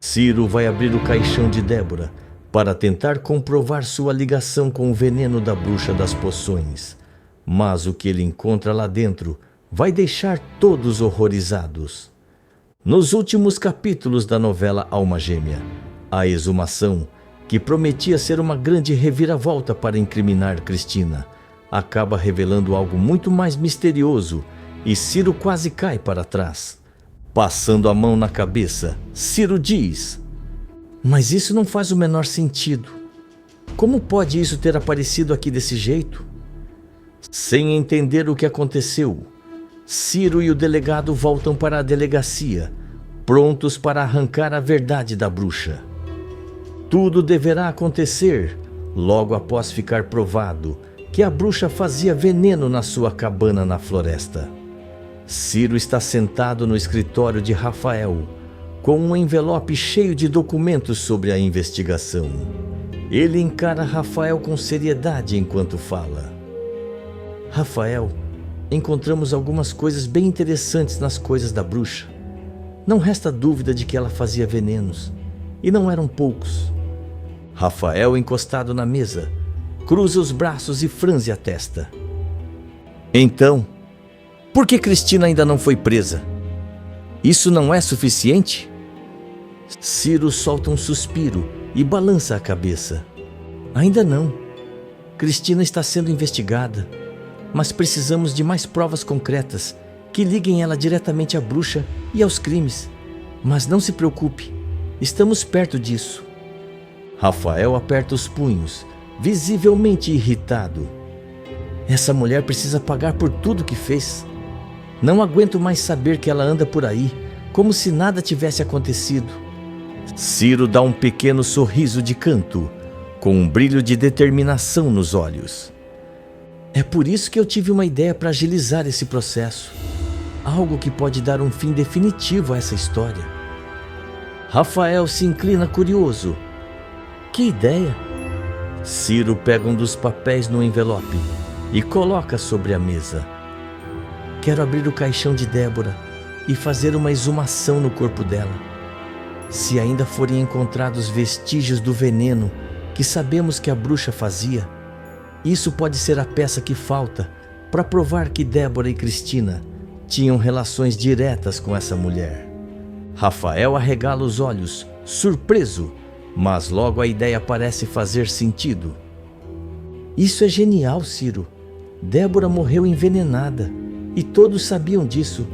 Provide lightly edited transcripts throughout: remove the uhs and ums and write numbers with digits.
Ciro vai abrir o caixão de Débora para tentar comprovar sua ligação com o veneno da bruxa das poções. Mas o que ele encontra lá dentro vai deixar todos horrorizados. Nos últimos capítulos da novela Alma Gêmea, a exumação, que prometia ser uma grande reviravolta para incriminar Cristina, acaba revelando algo muito mais misterioso e Ciro quase cai para trás. Passando a mão na cabeça, Ciro diz: "Mas isso não faz o menor sentido. Como pode isso ter aparecido aqui desse jeito?" Sem entender o que aconteceu, Ciro e o delegado voltam para a delegacia, prontos para arrancar a verdade da bruxa. Tudo deverá acontecer logo após ficar provado que a bruxa fazia veneno na sua cabana na floresta. Ciro está sentado no escritório de Rafael, com um envelope cheio de documentos sobre a investigação. Ele encara Rafael com seriedade enquanto fala. "Rafael, encontramos algumas coisas bem interessantes nas coisas da bruxa. Não resta dúvida de que ela fazia venenos, e não eram poucos." Rafael, encostado na mesa, cruza os braços e franze a testa. "Então, por que Cristina ainda não foi presa? Isso não é suficiente?" Ciro solta um suspiro e balança a cabeça. "Ainda não. Cristina está sendo investigada, mas precisamos de mais provas concretas que liguem ela diretamente à bruxa e aos crimes. Mas não se preocupe, estamos perto disso." Rafael aperta os punhos, visivelmente irritado. "Essa mulher precisa pagar por tudo que fez. Não aguento mais saber que ela anda por aí, como se nada tivesse acontecido." Ciro dá um pequeno sorriso de canto, com um brilho de determinação nos olhos. "É por isso que eu tive uma ideia para agilizar esse processo. Algo que pode dar um fim definitivo a essa história." Rafael se inclina curioso. "Que ideia?" Ciro pega um dos papéis no envelope e coloca sobre a mesa. "Quero abrir o caixão de Débora e fazer uma exumação no corpo dela. Se ainda forem encontrados vestígios do veneno que sabemos que a bruxa fazia, isso pode ser a peça que falta para provar que Débora e Cristina tinham relações diretas com essa mulher." Rafael arregala os olhos, surpreso, mas logo a ideia parece fazer sentido. "Isso é genial, Ciro. Débora morreu envenenada e todos sabiam disso,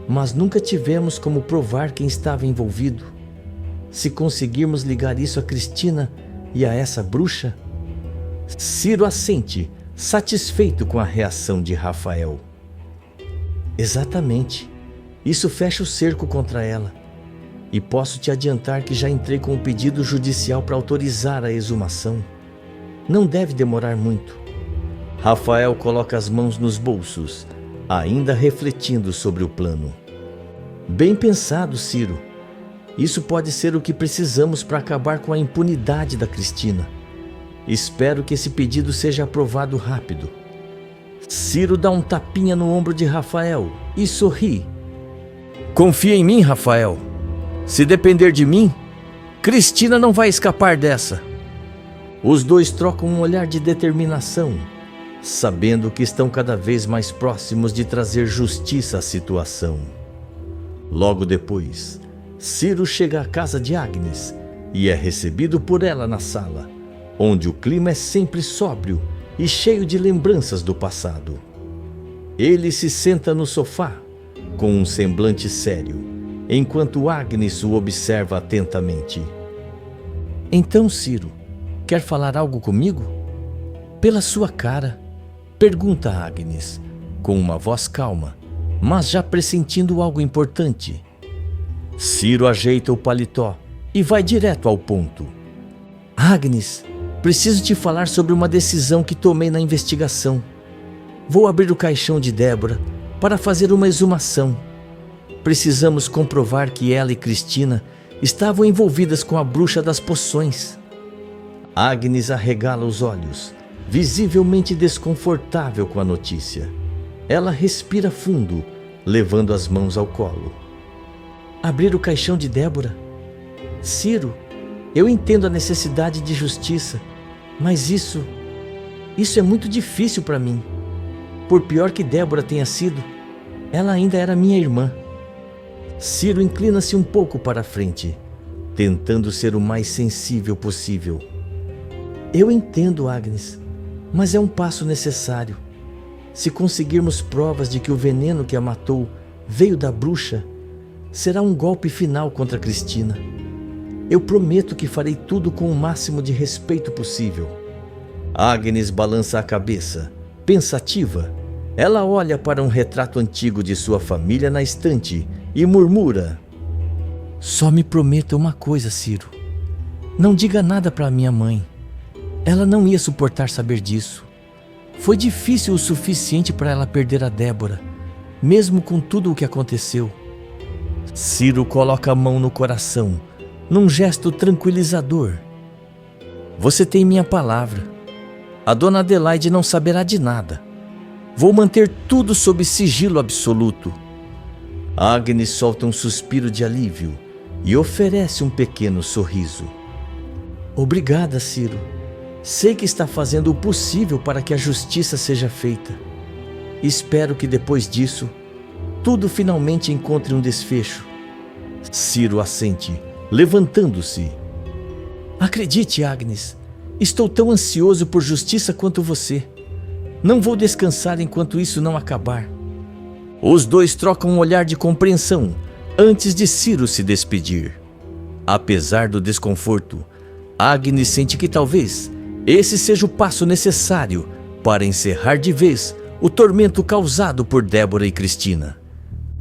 mas nunca tivemos como provar quem estava envolvido. Se conseguirmos ligar isso a Cristina e a essa bruxa..." Ciro assente, satisfeito com a reação de Rafael. "Exatamente. Isso fecha o cerco contra ela. E posso te adiantar que já entrei com o pedido judicial para autorizar a exumação. Não deve demorar muito." Rafael coloca as mãos nos bolsos, ainda refletindo sobre o plano. "Bem pensado, Ciro. Isso pode ser o que precisamos para acabar com a impunidade da Cristina. Espero que esse pedido seja aprovado rápido." Ciro dá um tapinha no ombro de Rafael e sorri. "Confia em mim, Rafael. Se depender de mim, Cristina não vai escapar dessa." Os dois trocam um olhar de determinação, sabendo que estão cada vez mais próximos de trazer justiça à situação. Logo depois, Ciro chega à casa de Agnes e é recebido por ela na sala, onde o clima é sempre sóbrio e cheio de lembranças do passado. Ele se senta no sofá, com um semblante sério, enquanto Agnes o observa atentamente. "Então, Ciro, quer falar algo comigo?" "Pela sua cara", pergunta Agnes, com uma voz calma, mas já pressentindo algo importante. Ciro ajeita o paletó e vai direto ao ponto. "Agnes, preciso te falar sobre uma decisão que tomei na investigação. Vou abrir o caixão de Débora para fazer uma exumação. Precisamos comprovar que ela e Cristina estavam envolvidas com a bruxa das poções." Agnes arregala os olhos, visivelmente desconfortável com a notícia. Ela respira fundo, levando as mãos ao colo. "Abrir o caixão de Débora? Ciro, eu entendo a necessidade de justiça, mas isso é muito difícil para mim. Por pior que Débora tenha sido, ela ainda era minha irmã. Ciro inclina-se um pouco para a frente, tentando ser o mais sensível possível. Eu entendo, Agnes, mas é um passo necessário. Se conseguirmos provas de que o veneno que a matou veio da bruxa, será um golpe final contra Cristina. Eu prometo que farei tudo com o máximo de respeito possível. Agnes balança a cabeça, pensativa. Ela olha para um retrato antigo de sua família na estante e murmura: só me prometa uma coisa, Ciro. Não diga nada para minha mãe. Ela não ia suportar saber disso. Foi difícil o suficiente para ela perder a Débora, mesmo com tudo o que aconteceu. Ciro coloca a mão no coração, num gesto tranquilizador. Você tem minha palavra. A dona Adelaide não saberá de nada. Vou manter tudo sob sigilo absoluto. Agnes solta um suspiro de alívio e oferece um pequeno sorriso. Obrigada, Ciro. Sei que está fazendo o possível para que a justiça seja feita. Espero que depois disso, tudo finalmente encontre um desfecho. Ciro assente, levantando-se. Acredite, Agnes, estou tão ansioso por justiça quanto você. Não vou descansar enquanto isso não acabar. Os dois trocam um olhar de compreensão antes de Ciro se despedir. Apesar do desconforto, Agnes sente que talvez esse seja o passo necessário para encerrar de vez o tormento causado por Débora e Cristina.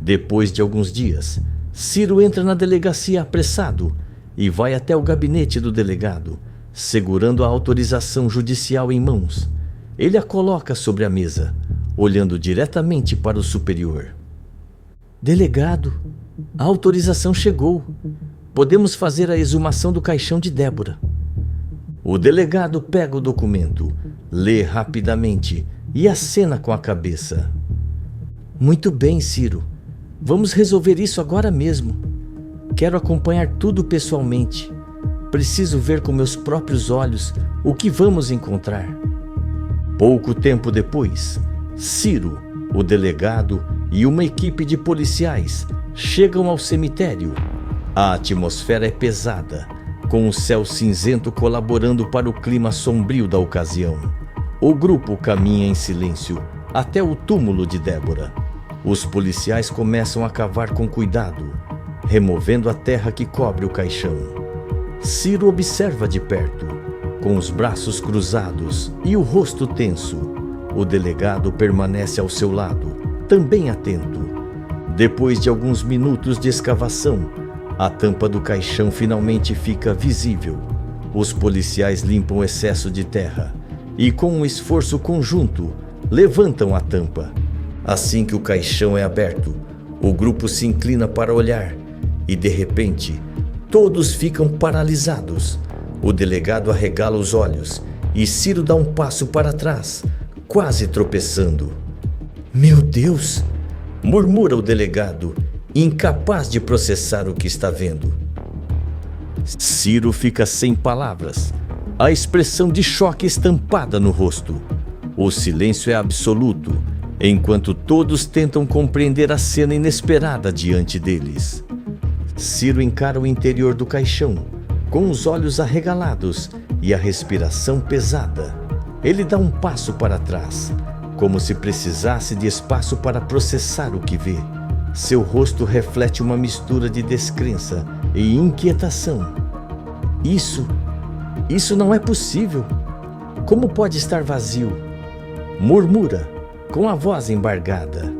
Depois de alguns dias, Ciro entra na delegacia apressado e vai até o gabinete do delegado, segurando a autorização judicial em mãos. Ele a coloca sobre a mesa, olhando diretamente para o superior. Delegado, a autorização chegou. Podemos fazer a exumação do caixão de Débora. O delegado pega o documento, lê rapidamente e acena com a cabeça. Muito bem, Ciro. Vamos resolver isso agora mesmo. Quero acompanhar tudo pessoalmente. Preciso ver com meus próprios olhos o que vamos encontrar. Pouco tempo depois, Ciro, o delegado e uma equipe de policiais chegam ao cemitério. A atmosfera é pesada, com o céu cinzento colaborando para o clima sombrio da ocasião. O grupo caminha em silêncio até o túmulo de Débora. Os policiais começam a cavar com cuidado, removendo a terra que cobre o caixão. Ciro observa de perto, com os braços cruzados e o rosto tenso. O delegado permanece ao seu lado, também atento. Depois de alguns minutos de escavação, a tampa do caixão finalmente fica visível. Os policiais limpam o excesso de terra e, com um esforço conjunto, levantam a tampa. Assim que o caixão é aberto, o grupo se inclina para olhar e, de repente, todos ficam paralisados. O delegado arregala os olhos e Ciro dá um passo para trás, quase tropeçando. Meu Deus! Murmura o delegado, incapaz de processar o que está vendo. Ciro fica sem palavras, a expressão de choque estampada no rosto. O silêncio é absoluto, enquanto todos tentam compreender a cena inesperada diante deles. Ciro encara o interior do caixão, com os olhos arregalados e a respiração pesada. Ele dá um passo para trás, como se precisasse de espaço para processar o que vê. Seu rosto reflete uma mistura de descrença e inquietação. Isso não é possível. Como pode estar vazio? Murmura, com a voz embargada.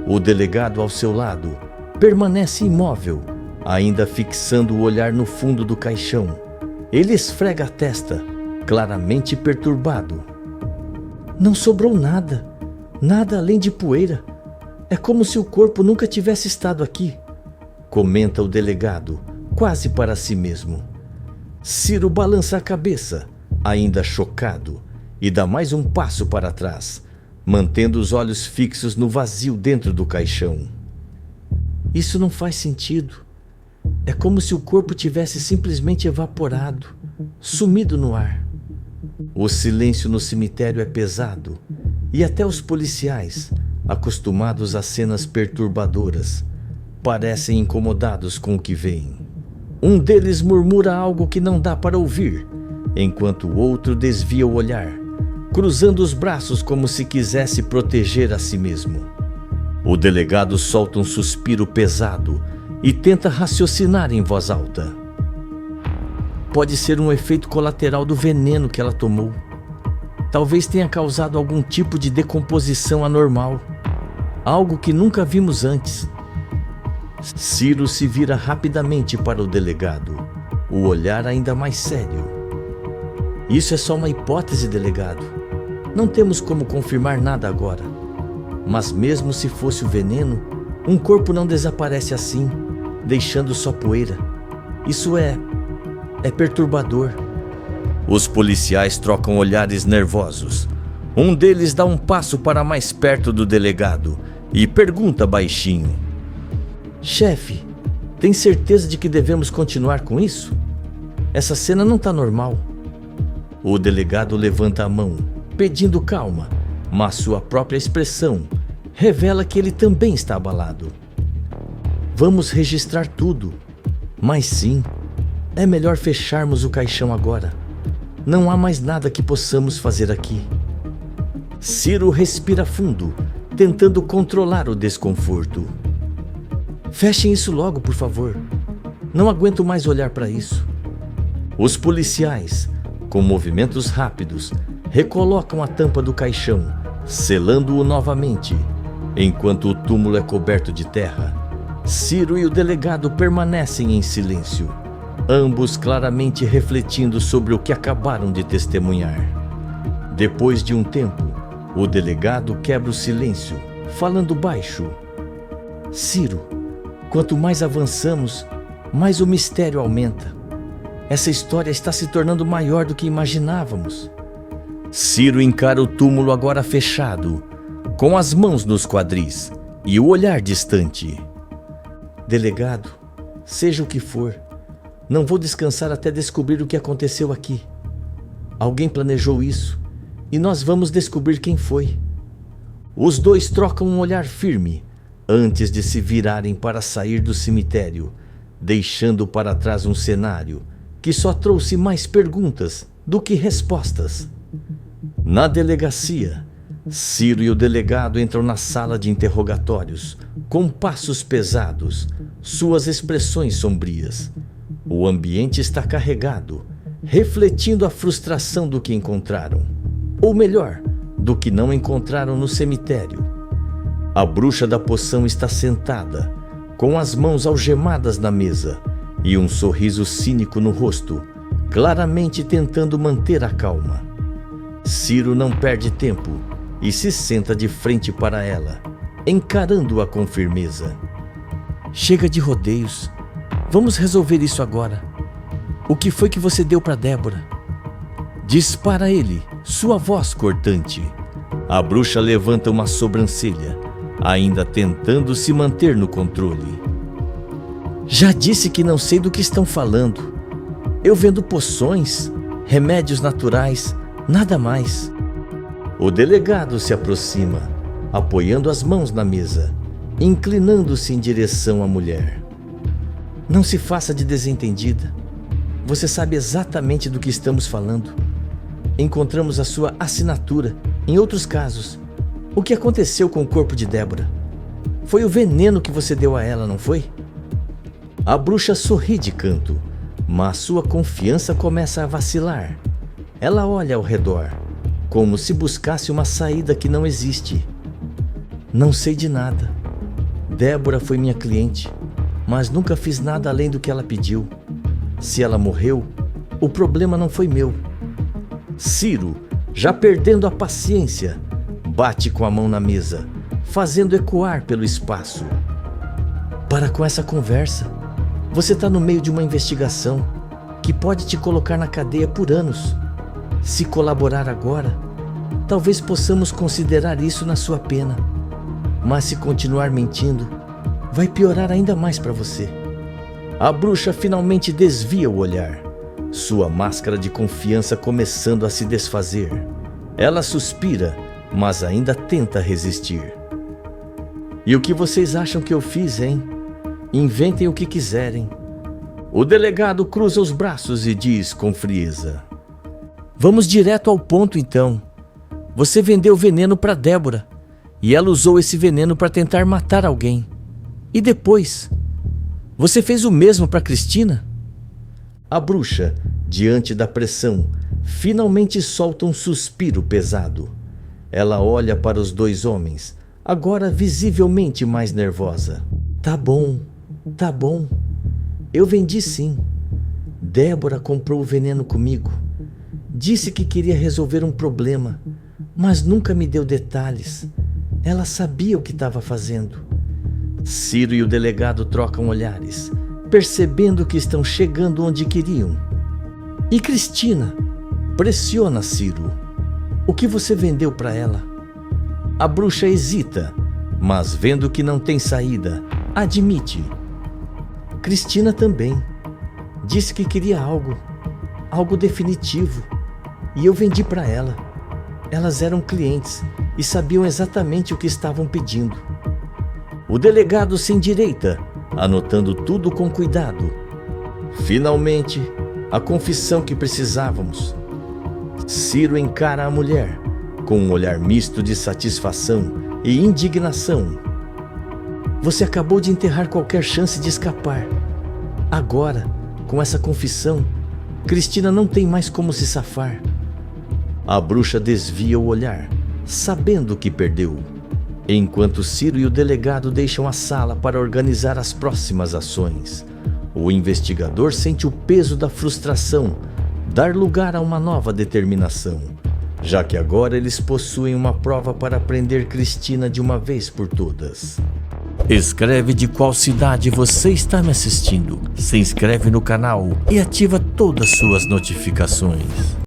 O delegado ao seu lado permanece imóvel, ainda fixando o olhar no fundo do caixão. Ele esfrega a testa, claramente perturbado. Não sobrou nada, nada além de poeira. É como se o corpo nunca tivesse estado aqui, comenta o delegado, quase para si mesmo. Ciro balança a cabeça, ainda chocado, e dá mais um passo para trás, mantendo os olhos fixos no vazio dentro do caixão. Isso não faz sentido. É como se o corpo tivesse simplesmente evaporado, sumido no ar. O silêncio no cemitério é pesado e até os policiais, acostumados a cenas perturbadoras, parecem incomodados com o que veem. Um deles murmura algo que não dá para ouvir, enquanto o outro desvia o olhar, cruzando os braços como se quisesse proteger a si mesmo. O delegado solta um suspiro pesado e tenta raciocinar em voz alta. Pode ser um efeito colateral do veneno que ela tomou. Talvez tenha causado algum tipo de decomposição anormal, algo que nunca vimos antes. Ciro se vira rapidamente para o delegado, o olhar ainda mais sério. Isso é só uma hipótese, delegado. Não temos como confirmar nada agora. Mas mesmo se fosse o veneno, um corpo não desaparece assim, deixando só poeira. Isso é perturbador. Os policiais trocam olhares nervosos. Um deles dá um passo para mais perto do delegado e pergunta baixinho: chefe, tem certeza de que devemos continuar com isso? Essa cena não está normal. O delegado levanta a mão, pedindo calma, mas sua própria expressão revela que ele também está abalado. Vamos registrar tudo, mas sim, é melhor fecharmos o caixão agora. Não há mais nada que possamos fazer aqui. Ciro respira fundo, tentando controlar o desconforto. Fechem isso logo, por favor. Não aguento mais olhar para isso. Os policiais, com movimentos rápidos, recolocam a tampa do caixão, selando-o novamente. Enquanto o túmulo é coberto de terra, Ciro e o delegado permanecem em silêncio, ambos claramente refletindo sobre o que acabaram de testemunhar. Depois de um tempo, o delegado quebra o silêncio, falando baixo. Ciro, quanto mais avançamos, mais o mistério aumenta. Essa história está se tornando maior do que imaginávamos. Ciro encara o túmulo agora fechado, com as mãos nos quadris e o olhar distante. Delegado, seja o que for, não vou descansar até descobrir o que aconteceu aqui. Alguém planejou isso e nós vamos descobrir quem foi. Os dois trocam um olhar firme antes de se virarem para sair do cemitério, deixando para trás um cenário que só trouxe mais perguntas do que respostas. Na delegacia, Ciro e o delegado entram na sala de interrogatórios, com passos pesados, suas expressões sombrias. O ambiente está carregado, refletindo a frustração do que encontraram. Ou melhor, do que não encontraram no cemitério. A bruxa da poção está sentada, com as mãos algemadas na mesa e um sorriso cínico no rosto, claramente tentando manter a calma. Ciro não perde tempo e se senta de frente para ela, encarando-a com firmeza. Chega de rodeios. Vamos resolver isso agora. O que foi que você deu para Débora? Dispara ele, sua voz cortante. A bruxa levanta uma sobrancelha, ainda tentando se manter no controle. Já disse que não sei do que estão falando. Eu vendo poções, remédios naturais, nada mais. O delegado se aproxima, apoiando as mãos na mesa, inclinando-se em direção à mulher. Não se faça de desentendida. Você sabe exatamente do que estamos falando. Encontramos a sua assinatura em outros casos. O que aconteceu com o corpo de Débora? Foi o veneno que você deu a ela, não foi? A bruxa sorri de canto, mas sua confiança começa a vacilar. Ela olha ao redor, como se buscasse uma saída que não existe. Não sei de nada. Débora foi minha cliente, mas nunca fiz nada além do que ela pediu. Se ela morreu, o problema não foi meu. Ciro, já perdendo a paciência, bate com a mão na mesa, fazendo ecoar pelo espaço. Para com essa conversa. Você está no meio de uma investigação que pode te colocar na cadeia por anos. Se colaborar agora, talvez possamos considerar isso na sua pena. Mas se continuar mentindo, vai piorar ainda mais para você. A bruxa finalmente desvia o olhar, sua máscara de confiança começando a se desfazer. Ela suspira, mas ainda tenta resistir. E o que vocês acham que eu fiz, hein? Inventem o que quiserem. O delegado cruza os braços e diz com frieza: vamos direto ao ponto então. Você vendeu veneno para Débora e ela usou esse veneno para tentar matar alguém. E depois, você fez o mesmo para Cristina? A bruxa, diante da pressão, finalmente solta um suspiro pesado. Ela olha para os dois homens, agora visivelmente mais nervosa. Tá bom. Eu vendi sim. Débora comprou o veneno comigo. Disse que queria resolver um problema, mas nunca me deu detalhes. Ela sabia o que estava fazendo. Ciro e o delegado trocam olhares, percebendo que estão chegando onde queriam. E Cristina? Pressiona Ciro. O que você vendeu para ela? A bruxa hesita, mas vendo que não tem saída, admite. Cristina também. Disse que queria algo definitivo, e eu vendi para ela. Elas eram clientes e sabiam exatamente o que estavam pedindo. O delegado se endireita, anotando tudo com cuidado. Finalmente, a confissão que precisávamos. Ciro encara a mulher com um olhar misto de satisfação e indignação. Você acabou de enterrar qualquer chance de escapar. Agora, com essa confissão, Cristina não tem mais como se safar. A bruxa desvia o olhar, sabendo que perdeu, enquanto Ciro e o delegado deixam a sala para organizar as próximas ações. O investigador sente o peso da frustração dar lugar a uma nova determinação, já que agora eles possuem uma prova para prender Cristina de uma vez por todas. Escreve de qual cidade você está me assistindo, se inscreve no canal e ativa todas as suas notificações.